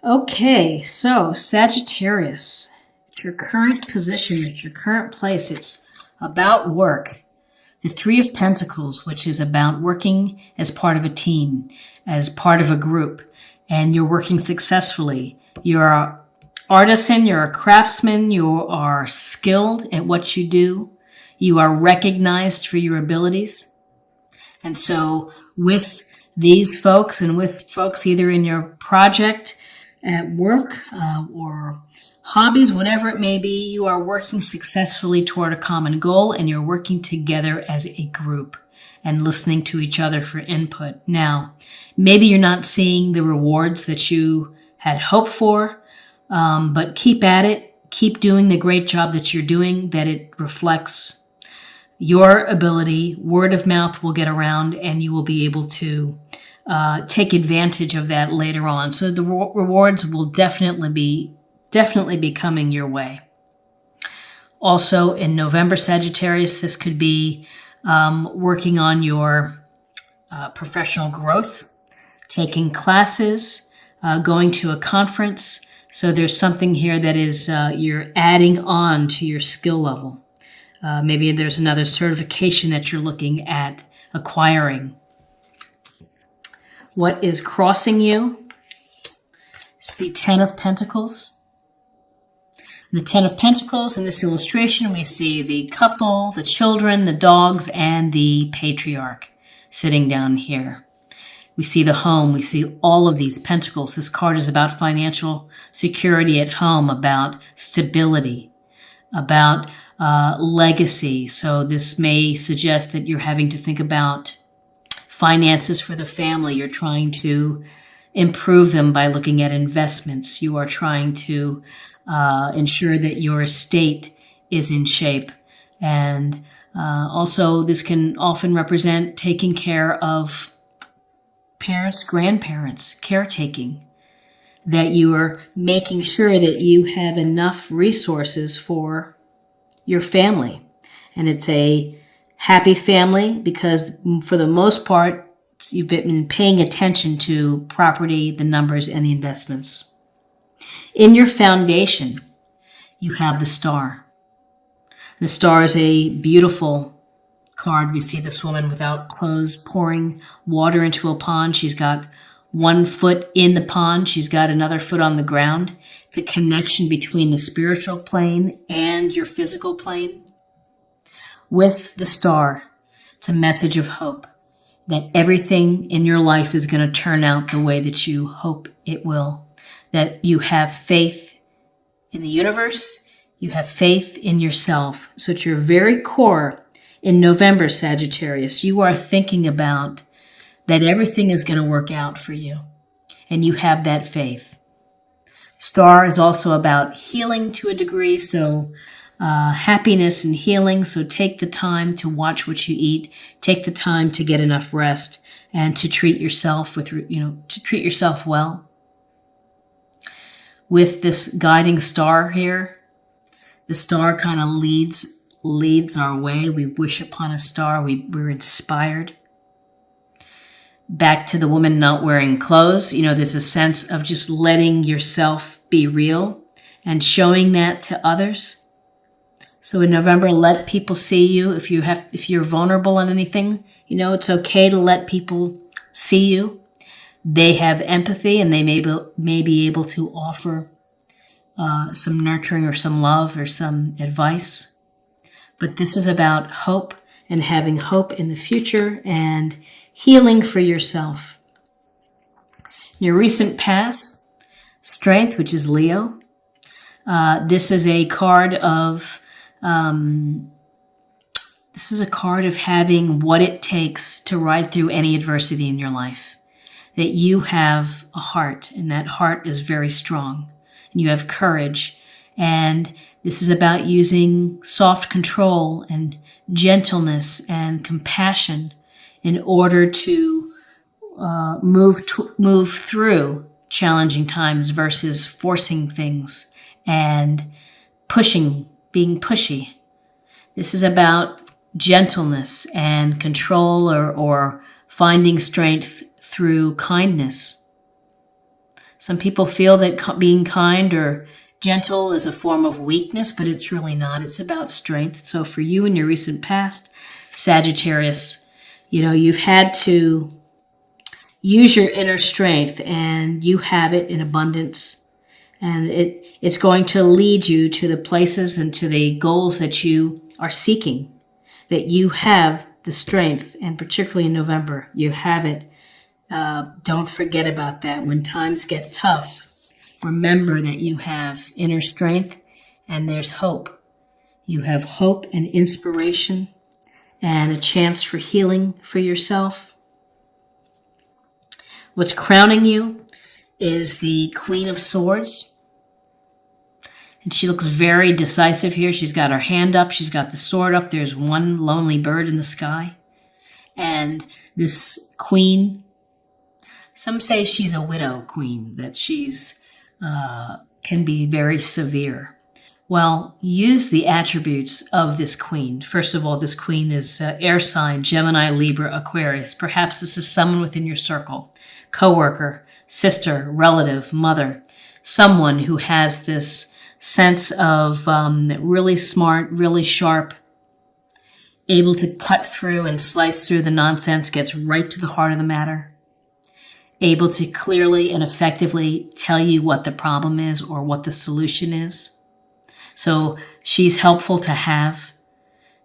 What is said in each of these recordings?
Okay, so Sagittarius, at your current position, at your current place, it's about work. The Three of Pentacles, which is about working as part of a team, as part of a group, and you're working successfully. You're an artisan, you're a craftsman, you are skilled at what you do, you are recognized for your abilities. And so with these folks and with folks either in your project, at work, or hobbies, whatever it may be, you are working successfully toward a common goal and you're working together as a group and listening to each other for input. Now, maybe you're not seeing the rewards that you had hoped for, but keep at it. Keep doing the great job that you're doing, that it reflects your ability. Word of mouth will get around and you will be able to take advantage of that later on. So the rewards will definitely be coming your way. Also in November, Sagittarius, this could be working on your professional growth, taking classes, going to a conference. So there's something here that is you're adding on to your skill level. Maybe there's another certification that you're looking at acquiring. What is crossing you? It's the Ten of Pentacles. The Ten of Pentacles, in this illustration, we see the couple, the children, the dogs, and the patriarch sitting down here. We see the home. We see all of these pentacles. This card is about financial security at home, about stability, about legacy. So this may suggest that you're having to think about finances for the family. You're trying to improve them by looking at investments. You are trying to ensure that your estate is in shape. And also this can often represent taking care of parents, grandparents, caretaking, that you are making sure that you have enough resources for your family. And it's a happy family because for the most part, you've been paying attention to property, the numbers, and the investments. In your foundation, you have the Star. The Star is a beautiful card. We see this woman without clothes pouring water into a pond. She's got one foot in the pond. She's got another foot on the ground. It's a connection between the spiritual plane and your physical plane. With the Star, it's a message of hope that everything in your life is going to turn out the way that you hope it will. That you have faith in the universe, you have faith in yourself. So at your very core, in November, Sagittarius, you are thinking about that everything is going to work out for you. And you have that faith. Star is also about healing to a degree, so happiness and healing. So take the time to watch what you eat. Take the time to get enough rest and to treat yourself to treat yourself well. With this guiding star here, the star kind of leads our way. We wish upon a star. We're inspired. Back to the woman not wearing clothes. There's a sense of just letting yourself be real and showing that to others. So in November, let people see you. If you're vulnerable in anything, it's okay to let people see you. They have empathy and they may be able to offer some nurturing or some love or some advice. But this is about hope and having hope in the future and healing for yourself. Your recent past, Strength, which is Leo. This is a card of having what it takes to ride through any adversity in your life. That you have a heart, and that heart is very strong. And you have courage. And this is about using soft control and gentleness and compassion in order to move through challenging times versus forcing things and being pushy. This is about gentleness and control or finding strength through kindness. Some people feel that being kind or gentle is a form of weakness, but it's really not. It's about strength. So for you in your recent past, Sagittarius, you've had to use your inner strength, and you have it in abundance. And it's going to lead you to the places and to the goals that you are seeking, that you have the strength, and particularly in November, you have it. Don't forget about that. When times get tough, remember that you have inner strength and there's hope. You have hope and inspiration and a chance for healing for yourself. What's crowning you is the Queen of Swords. And she looks very decisive here. She's got her hand up. She's got the sword up. There's one lonely bird in the sky. And this queen, some say she's a widow queen, that she's can be very severe. Well, use the attributes of this queen. First of all, this queen is air sign, Gemini, Libra, Aquarius. Perhaps this is someone within your circle, coworker, sister, relative, mother, someone who has this sense of really smart, really sharp, able to cut through and slice through the nonsense, gets right to the heart of the matter, able to clearly and effectively tell you what the problem is or what the solution is. So she's helpful to have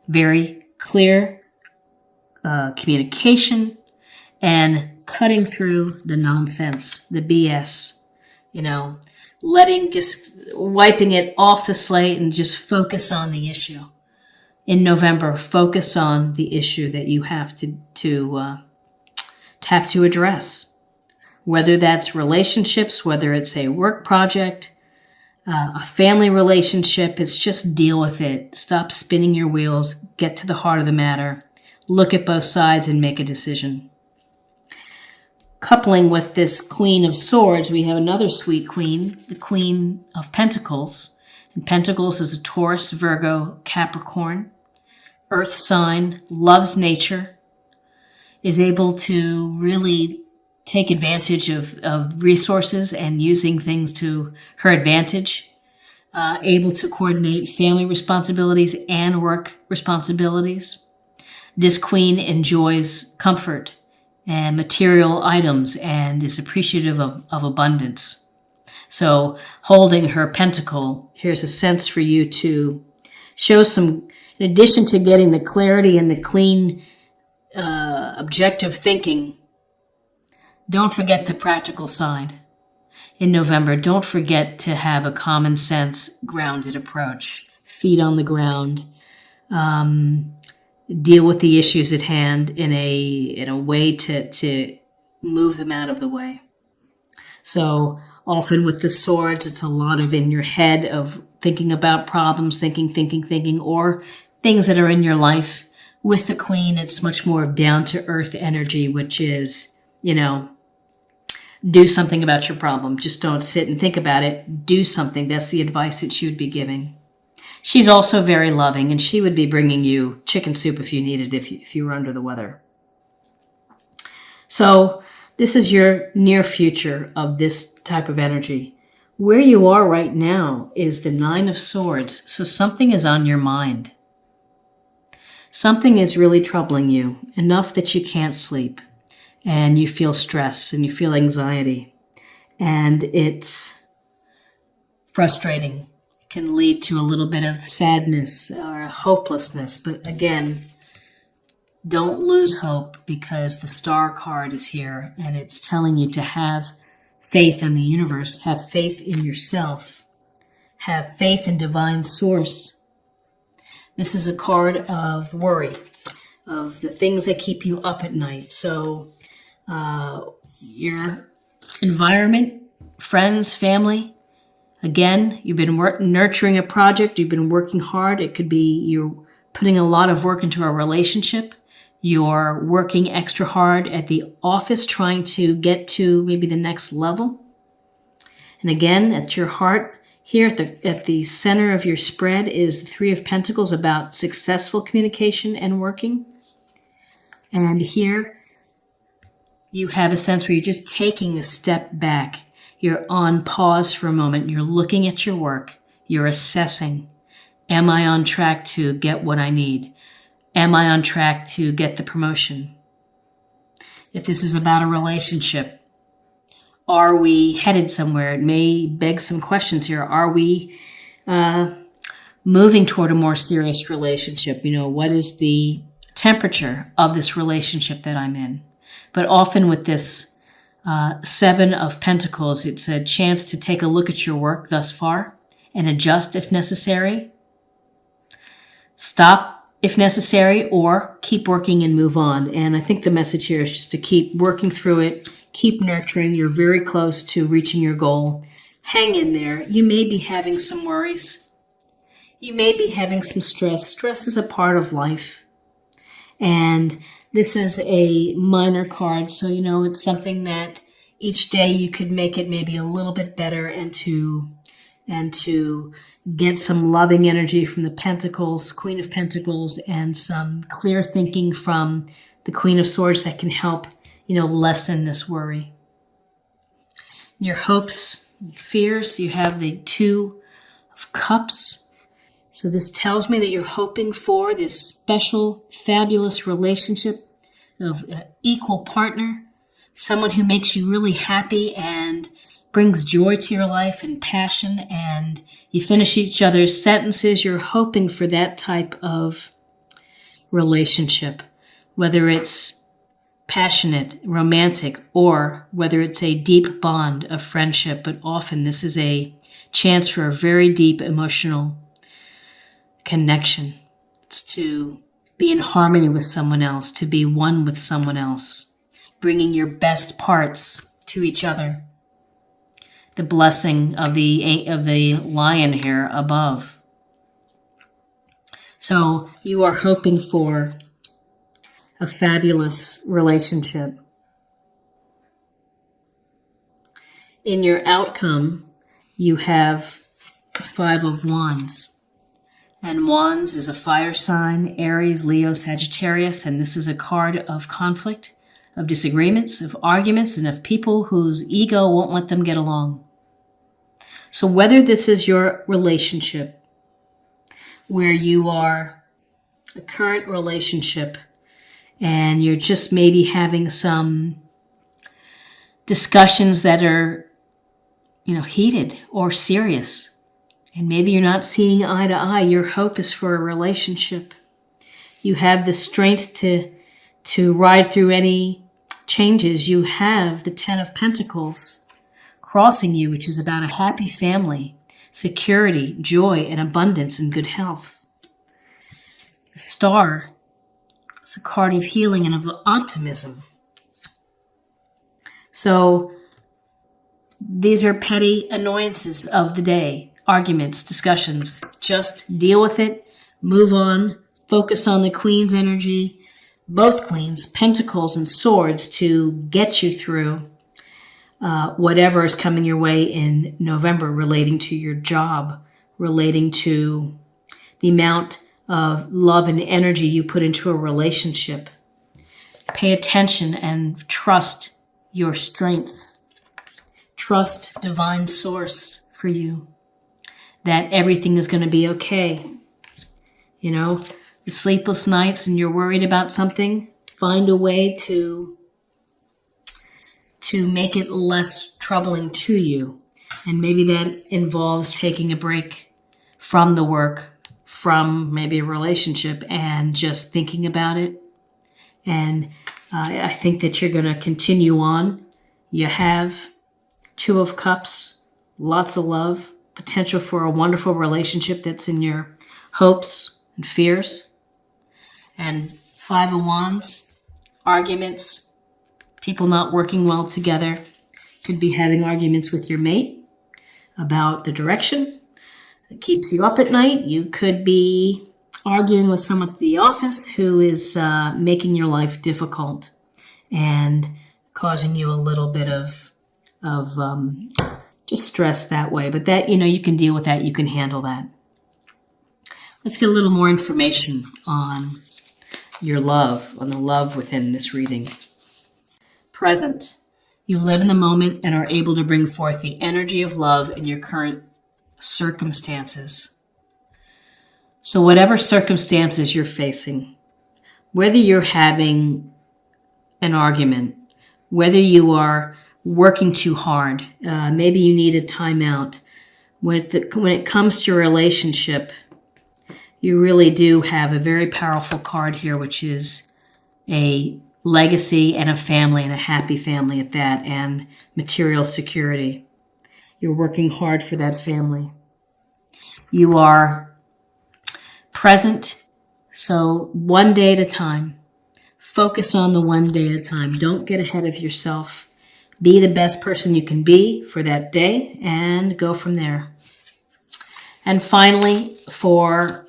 very clear communication and cutting through the nonsense, the BS, wiping it off the slate and just focus on the issue. In November, focus on the issue that you have to address. Whether that's relationships, whether it's a work project, a family relationship, it's just deal with it. Stop spinning your wheels, get to the heart of the matter, look at both sides and make a decision. Coupling with this Queen of Swords, we have another sweet queen, the Queen of Pentacles. And Pentacles is a Taurus, Virgo, Capricorn, earth sign, loves nature, is able to really take advantage of resources and using things to her advantage, able to coordinate family responsibilities and work responsibilities. This queen enjoys comfort and material items and is appreciative of abundance. So holding her pentacle, here's a sense for you to show some, in addition to getting the clarity and the clean, objective thinking, don't forget the practical side. In November, don't forget to have a common sense, grounded approach. Feet on the ground. Deal with the issues at hand in a way to move them out of the way. So often with the swords, it's a lot of in your head of thinking about problems, thinking, or things that are in your life. With the queen, it's much more of down-to-earth energy, which is, do something about your problem. Just don't sit and think about it. Do something. That's the advice that she would be giving. She's also very loving, and she would be bringing you chicken soup if you needed, if you were under the weather. So this is your near future of this type of energy. Where you are right now is the Nine of Swords, so something is on your mind. Something is really troubling you, enough that you can't sleep, and you feel stress, and you feel anxiety, and it's frustrating. It can lead to a little bit of sadness or hopelessness, but again, don't lose hope, because the Star card is here, and it's telling you to have faith in the universe, have faith in yourself, have faith in divine source. This is a card of worry, of the things that keep you up at night. So your environment, friends, family, again, you've been nurturing a project, you've been working hard. It could be you're putting a lot of work into a relationship. You're working extra hard at the office, trying to get to maybe the next level. And again, at your heart, here at the center of your spread is the Three of Pentacles, about successful communication and working. And here you have a sense where you're just taking a step back. You're on pause for a moment. You're looking at your work. You're assessing. Am I on track to get what I need? Am I on track to get the promotion? If this is about a relationship, are we headed somewhere? It may beg some questions here. Are we moving toward a more serious relationship? What is the temperature of this relationship that I'm in? But often with this Seven of Pentacles, it's a chance to take a look at your work thus far and adjust if necessary. Stop if necessary, or keep working and move on. And I think the message here is just to keep working through it, keep nurturing. You're very close to reaching your goal. Hang in there. You may be having some worries. You may be having some stress. Stress is a part of life. And this is a minor card, so it's something that each day you could make it maybe a little bit better, and to get some loving energy from the Pentacles, Queen of Pentacles, and some clear thinking from the Queen of Swords that can help, lessen this worry. Your hopes, fears, you have the Two of Cups. So this tells me that you're hoping for this special, fabulous relationship of an equal partner, someone who makes you really happy and brings joy to your life and passion, and you finish each other's sentences. You're hoping for that type of relationship, whether it's passionate, romantic, or whether it's a deep bond of friendship. But often this is a chance for a very deep emotional connection. It's to be in harmony with someone else, to be one with someone else, bringing your best parts to each other. The blessing of the lion here above. So you are hoping for a fabulous relationship. In your outcome, you have the Five of Wands. And Wands is a fire sign, Aries, Leo, Sagittarius, and this is a card of conflict, of disagreements, of arguments, and of people whose ego won't let them get along. So whether this is your relationship, where you are a current relationship and you're just maybe having some discussions that are, heated or serious, and maybe you're not seeing eye to eye, your hope is for a relationship. You have the strength to ride through any changes. You have the Ten of Pentacles crossing you, which is about a happy family, security, joy, and abundance and good health. The Star is a card of healing and of optimism. So these are petty annoyances of the day, arguments, discussions. Just deal with it, move on, focus on the Queen's energy, both Queens, Pentacles and Swords, to get you through whatever is coming your way in November, relating to your job, relating to the amount of love and energy you put into a relationship. Pay attention and trust your strength. Trust divine source for you, that everything is going to be okay. The sleepless nights and you're worried about something, find a way to make it less troubling to you. And maybe that involves taking a break from the work, from maybe a relationship, and just thinking about it. And I think that you're going to continue on. You have Two of Cups, lots of love, potential for a wonderful relationship that's in your hopes and fears. And Five of Wands, arguments, people not working well together. Could be having arguments with your mate about the direction that keeps you up at night. You could be arguing with someone at the office who is making your life difficult and causing you a little bit of just stress that way. But that, you can deal with that. You can handle that. Let's get a little more information on your love, on the love within this reading. Present. You live in the moment and are able to bring forth the energy of love in your current circumstances. So whatever circumstances you're facing, whether you're having an argument, whether you are working too hard, maybe you need a timeout. When it comes to your relationship, you really do have a very powerful card here, which is a legacy and a family, and a happy family at that, and material security. You're working hard for that family. You are present, so one day at a time. Focus on the one day at a time. Don't get ahead of yourself. Be the best person you can be for that day and go from there. And finally, for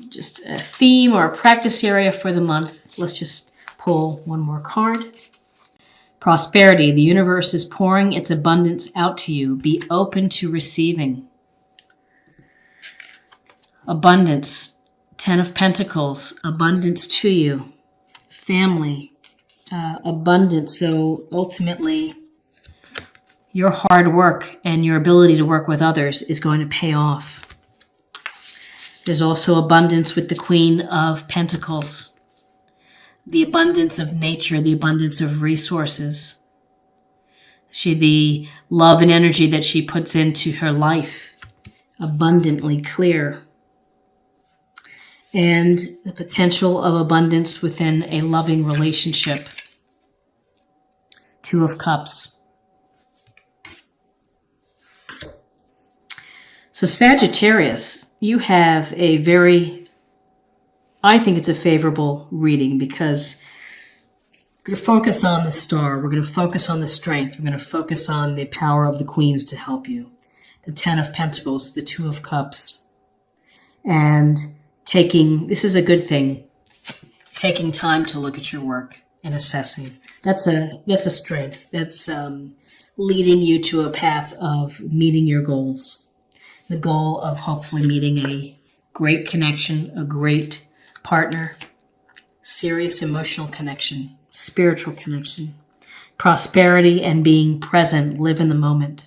just a theme or a practice area for the month, let's just pull one more card. Prosperity. The universe is pouring its abundance out to you. Be open to receiving. Abundance. 10 of Pentacles. Abundance to you. Family. Abundance. So ultimately, your hard work and your ability to work with others is going to pay off. There's also abundance with the Queen of Pentacles. The abundance of nature, the abundance of resources. The love and energy that she puts into her life, abundantly clear. And the potential of abundance within a loving relationship. 2 of Cups. So Sagittarius, you have a I think it's a favorable reading, because we're going to focus on the star. We're going to focus on the strength. We're going to focus on the power of the queens to help you. The 10 of Pentacles, the 2 of Cups. And this is a good thing, taking time to look at your work and assessing. That's a strength. That's leading you to a path of meeting your goals. The goal of hopefully meeting a great connection, a great partner, serious emotional connection, spiritual connection, prosperity, and being present, live in the moment.